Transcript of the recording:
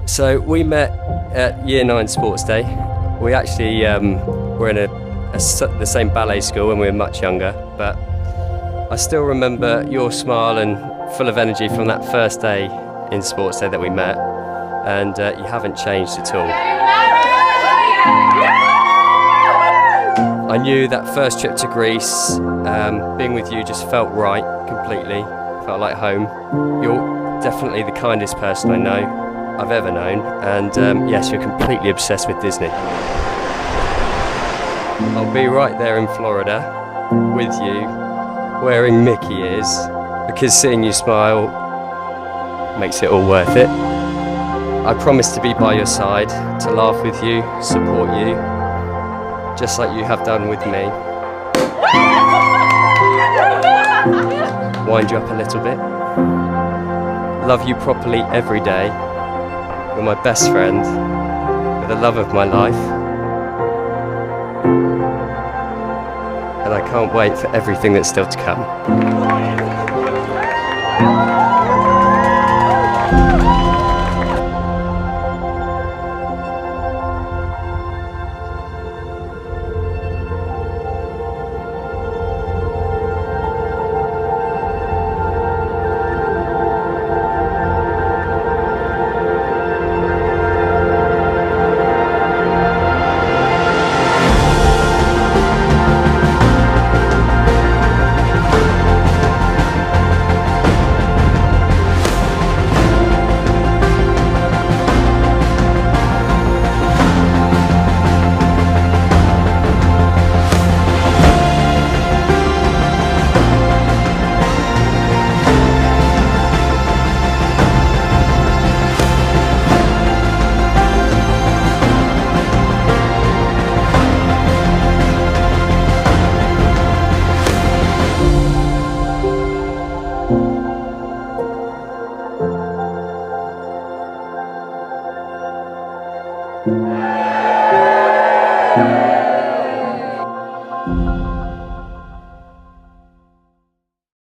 So we met at Year 9 Sports Day. We actually were in the same ballet school when we were much younger, but I still remember your smile and full of energy from that first day in Sports Day that we met, and you haven't changed at all. I knew that first trip to Greece, being with you just felt right completely, felt like home. You're definitely the kindest person I know, I've ever known, and yes, you're completely obsessed with Disney. I'll be right there in Florida with you, wearing Mickey ears, because seeing you smile makes it all worth it. I promise to be by your side, to laugh with you, support you, just like you have done with me. Wind you up a little bit. Love you properly every day. You're my best friend, you're the love of my life. And I can't wait for everything that's still to come.